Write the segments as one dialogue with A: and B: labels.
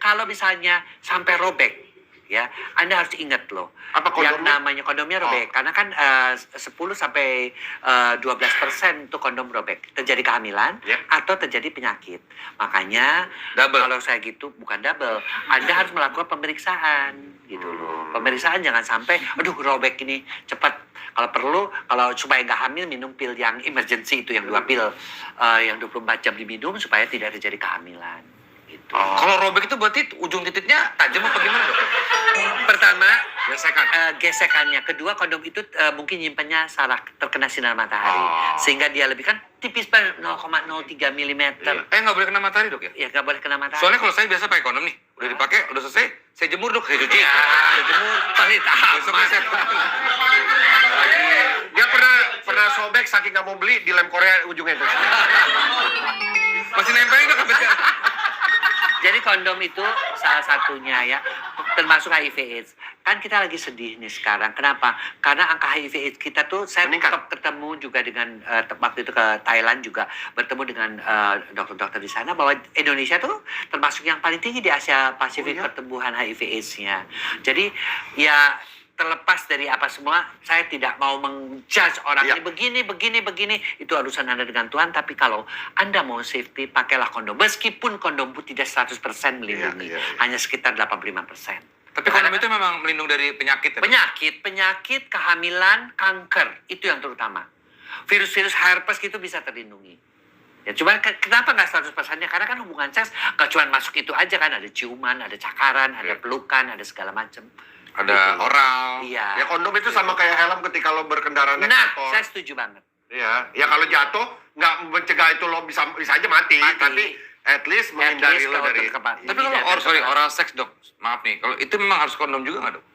A: kalau misalnya sampai robek, ya, Anda harus ingat loh.
B: Apa kondomnya?
A: Yang namanya kondomnya robek. Karena kan 10-12% itu kondom robek. Terjadi kehamilan atau terjadi penyakit. Makanya kalau saya gitu, bukan double. Anda harus melakukan pemeriksaan gitu loh. Pemeriksaan jangan sampai, aduh robek ini cepat. Kalau perlu, kalau supaya nggak hamil, minum pil yang emergency itu, yang 2 pil. Yang 24 jam diminum supaya tidak terjadi kehamilan. Gitu.
C: Kalau robek itu berarti ujung titiknya tajam apa gimana, Dok?
A: Pertama, gesekannya. Kedua, kondom itu mungkin nyimpannya salah, terkena sinar matahari. Sehingga dia lebih kan tipis banget, 0,03 mm.
C: Nggak boleh kena matahari, Dok, ya?
A: Ya, nggak boleh kena matahari.
C: Soalnya kalau saya biasa pakai kondom nih, udah dipakai, udah selesai, saya jemur, Dok, saya cuci. Saya jemur,
A: paling
C: besoknya saya
B: Dia pernah sobek saking nggak mau beli, di lem Korea ujungnya itu.
C: masih nempelin, Dok, habis.
A: Jadi kondom itu salah satunya ya, termasuk HIV AIDS. Kan kita lagi sedih nih sekarang. Kenapa? Karena angka HIV AIDS kita tuh, saya ketemu juga dengan, waktu itu ke Thailand juga, bertemu dengan dokter-dokter di sana, bahwa Indonesia tuh termasuk yang paling tinggi di Asia Pasifik pertumbuhan HIV AIDS-nya. Jadi ya, terlepas dari apa semua, saya tidak mau menjudge orang ini begini, itu urusan Anda dengan Tuhan. Tapi kalau Anda mau safety, pakailah kondom. Meskipun kondom pun tidak 100% melindungi, hanya sekitar 85%.
C: Tapi kondom itu memang melindungi dari penyakit, ya?
A: Penyakit, kehamilan, kanker, itu yang terutama. Virus-virus herpes itu bisa terlindungi. Ya, cuman kenapa nggak 100%-nya? Karena kan hubungan seks nggak cuma masuk itu aja kan, ada ciuman, ada cakaran, ada pelukan, ada segala macam.
C: Ada oral.
A: Iya.
B: Ya kondom itu sama kayak helm ketika lo berkendara naik motor.
A: Saya setuju banget.
B: Iya. Ya kalau jatuh nggak mencegah itu lo bisa aja mati. Tapi at least menghindari lo dari.
C: Tapi kalau oral seks, Dok, maaf nih, kalau itu memang harus kondom juga nggak, Dok?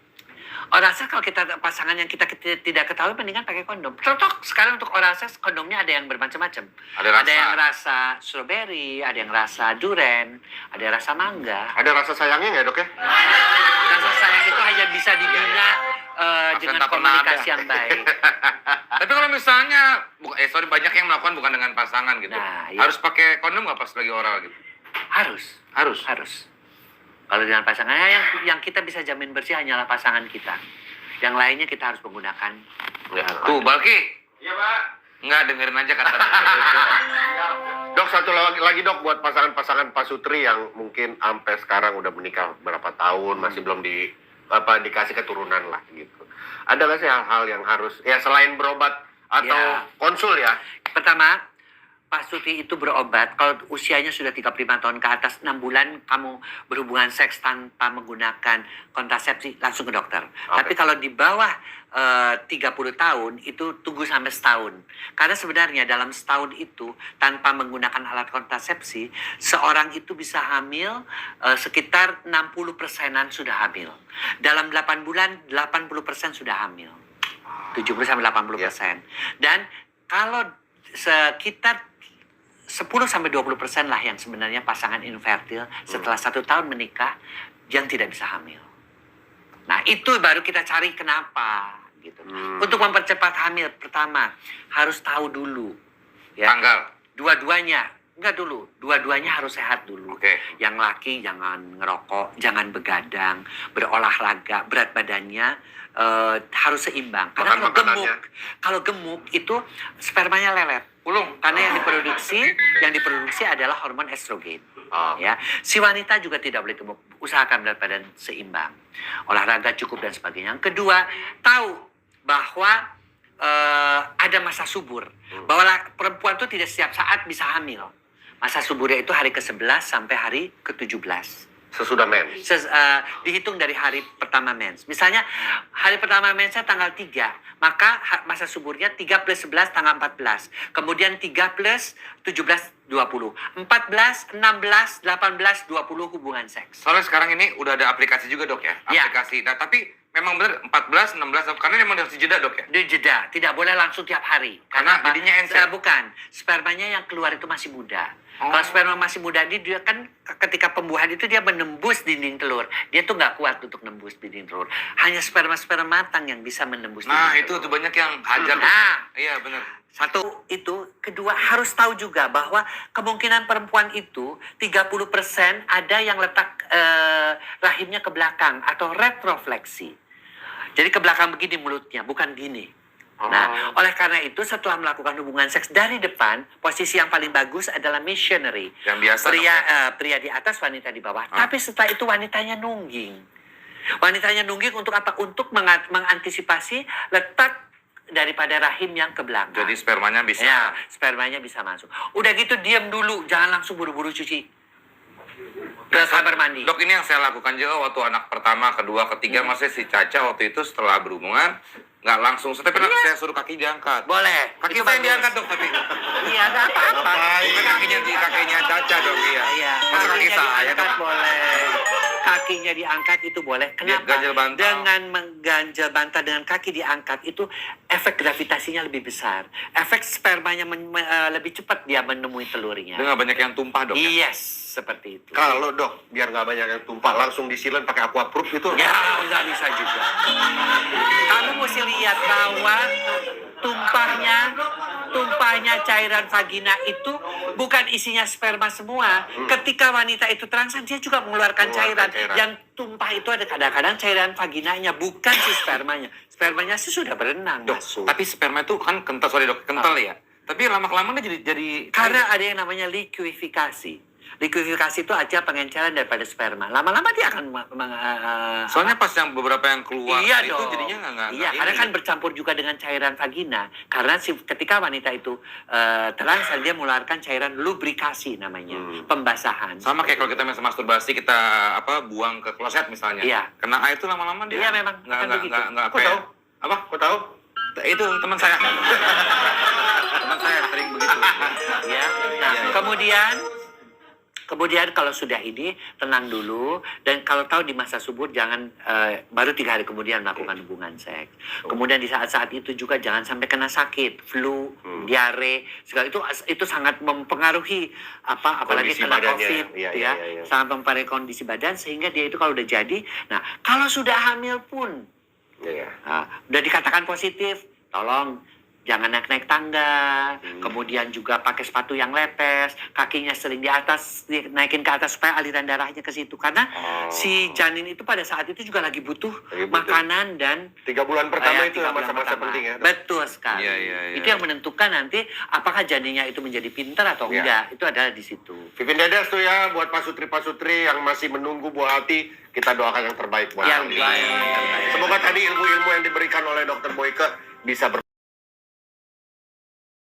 A: Oral seks kalau kita pasangan yang kita tidak ketahui, mendingan pakai kondom. Contoh sekarang untuk oral seks, kondomnya ada yang bermacam-macam. Ada yang rasa strawberry, ada yang rasa durian, ada yang rasa mangga.
B: Ada rasa sayangnya nggak, Dok, ya?
A: Rasa sayang itu hanya bisa dibina dengan komunikasi yang baik.
C: Tapi kalau misalnya, banyak yang melakukan bukan dengan pasangan gitu. Harus pakai kondom nggak pas lagi oral gitu?
A: Harus. Kalau dengan pasangannya, yang kita bisa jamin bersih hanyalah pasangan kita. Yang lainnya kita harus menggunakan.
C: Tuh, Balki.
B: Iya, Pak.
C: Nggak, dengerin aja kata.
B: Dok, satu lagi, Dok, buat pasangan-pasangan pasutri yang mungkin sampai sekarang udah menikah berapa tahun, masih belum dikasih keturunan lah gitu. Ada nggak sih hal-hal yang harus, ya selain berobat atau konsul ya?
A: Pertama, pasutri itu berobat kalau usianya sudah 35 tahun ke atas, 6 bulan kamu berhubungan seks tanpa menggunakan kontrasepsi, langsung ke dokter. Tapi kalau di bawah 30 tahun, itu tunggu sampai setahun. Karena sebenarnya dalam setahun itu, tanpa menggunakan alat kontrasepsi, seorang itu bisa hamil sekitar 60%-an sudah hamil. Dalam 8 bulan, 80% sudah hamil. 70-80%. Dan kalau sekitar 10-20% lah yang sebenarnya pasangan infertil setelah 1 tahun menikah yang tidak bisa hamil. Nah, itu baru kita cari kenapa gitu. Untuk mempercepat hamil, pertama harus tahu dulu ya.
C: Tanggal.
A: Dua-duanya harus sehat dulu. Yang laki jangan ngerokok, jangan begadang, berolahraga, berat badannya harus seimbang. Karena kalau gemuk itu spermanya lelet. Karena yang diproduksi adalah hormon estrogen. Ya, si wanita juga tidak boleh gemuk. Usahakan berat badan seimbang, olahraga cukup dan sebagainya. Yang kedua, tahu bahwa ada masa subur, bahwa perempuan itu tidak setiap saat bisa hamil. Masa suburnya itu hari ke-11 sampai hari ke-17.
B: Sesudah mens.
A: Dihitung dari hari pertama mens. Misalnya hari pertama mensnya tanggal 3, maka masa suburnya 3 plus 11 tanggal 14. Kemudian 3 plus 17, 20. 14, 16, 18, 20 hubungan seks.
C: Soalnya sekarang ini udah ada aplikasi juga, Dok, ya? Aplikasi. Nah, tapi memang benar 14, 16, karena memang harus dijeda, Dok, ya?
A: Dijeda, tidak boleh langsung tiap hari.
C: Karena jadinya encer.
A: Bukan, spermanya yang keluar itu masih muda. Kalau sperma masih muda, dia kan ketika pembuahan itu dia menembus dinding telur. Dia tuh nggak kuat untuk nembus dinding telur. Hanya sperma matang yang bisa menembus dinding telur.
C: Itu tuh banyak yang hajar.
A: Nah,
C: iya benar.
A: Satu itu, kedua harus tahu juga bahwa kemungkinan perempuan itu 30% ada yang letak rahimnya ke belakang atau retrofleksi. Jadi ke belakang begini mulutnya, bukan gini. Nah, oleh karena itu setelah melakukan hubungan seks dari depan, posisi yang paling bagus adalah missionary.
C: Yang biasa
A: Pria di atas, wanita di bawah. Tapi setelah itu wanitanya nungging. Wanitanya nungging untuk apa? Untuk mengantisipasi letak daripada rahim yang ke belakang.
C: Jadi spermanya bisa.
A: Ya, spermanya bisa masuk. Udah gitu diam dulu, jangan langsung buru-buru cuci. Ke kamar mandi.
C: Dok, ini yang saya lakukan juga waktu anak pertama, kedua, ketiga, maksudnya si Caca waktu itu setelah berhubungan nggak langsung, tapi saya suruh kaki diangkat.
A: Boleh.
C: Kaki
A: itu
C: saya yang
A: bagus.
C: diangkat dok, tapi
A: Iya, nggak apa-apa.
C: bukan kakinya Caca dong, iya.
A: Iya,
C: Masa kaki
A: kakinya
C: saya
A: diangkat
C: dong?
A: boleh. Kakinya diangkat itu boleh. Kenapa?
C: ganjel bantal.
A: Dengan mengganjel bantal dengan kaki diangkat itu efek gravitasinya lebih besar. Efek spermanya lebih cepat dia menemui telurnya.
C: Dia nggak banyak yang tumpah dok. Ya?
A: Yes, seperti itu.
B: Kalau dok, biar nggak banyak yang tumpah, langsung disilen pakai aquaproof gitu.
A: Ya, nggak bisa juga. Kamu mesti lihat bahwa tumpahnya cairan vagina itu bukan isinya sperma semua. Ketika wanita itu terangsang, dia juga mengeluarkan cairan. Yang tumpah itu ada kadang-kadang cairan vaginanya, bukan si spermanya. Spermanya sih sudah berenang
C: Dok,
A: masuk.
C: tapi sperma itu kan kental, sorry dok, kental ya. Tapi lama-kelamaan dia jadi
A: Karena ada yang namanya likuifikasi. Likuifikasi itu aja pengenceran daripada sperma. Lama-lama dia akan
C: soalnya pas yang beberapa yang keluar
A: iya
C: itu
A: dong.
C: jadinya nggak
A: Iya, karena kan bercampur juga dengan cairan vagina. Karena ketika wanita itu terangsang, dia mengeluarkan cairan lubrikasi namanya, pembasahan.
C: sama kayak kalau kita masturbasi, kita buang ke kloset misalnya.
A: Iya.
C: Kena air itu lama-lama dia.
A: Iya, memang. Akan begitu.
C: Nggak
B: Kok tahu?
C: Apa?
B: Kok tahu?
C: Itu teman saya. Teman saya sering begitu.
A: Ya. Nah, kemudian kalau sudah ini tenang dulu, dan kalau tahu di masa subur jangan baru 3 hari kemudian melakukan hubungan seks. Kemudian di saat-saat itu juga jangan sampai kena sakit, flu, diare, segala itu sangat mempengaruhi apalagi
B: Kondisi
A: kena
B: badannya.
A: COVID,
B: Iya,
A: ya,
B: iya.
A: sangat mempengaruhi kondisi badan sehingga dia itu kalau udah jadi, nah kalau sudah hamil pun,
B: Iya.
A: udah dikatakan positif, tolong jangan naik-naik tangga, kemudian juga pakai sepatu yang lepes, kakinya sering di atas, naikin ke atas supaya aliran darahnya ke situ. Karena si janin itu pada saat itu juga lagi butuh makanan dan
B: 3 bulan pertama itu
A: 3 bulan
B: masa-masa
A: pertama.
B: penting ya. Dok?
A: Betul sekali.
C: Iya.
A: Itu yang menentukan nanti apakah janinnya itu menjadi pintar atau
B: Iya.
A: enggak. Itu adalah di situ.
B: Vivin Dedes tuh ya, buat pasutri-pasutri yang masih menunggu buah hati, kita doakan yang terbaik buat
A: Yang
B: kalian.
A: terbaik.
B: Semoga tadi ilmu-ilmu yang diberikan oleh Dr. Boyke bisa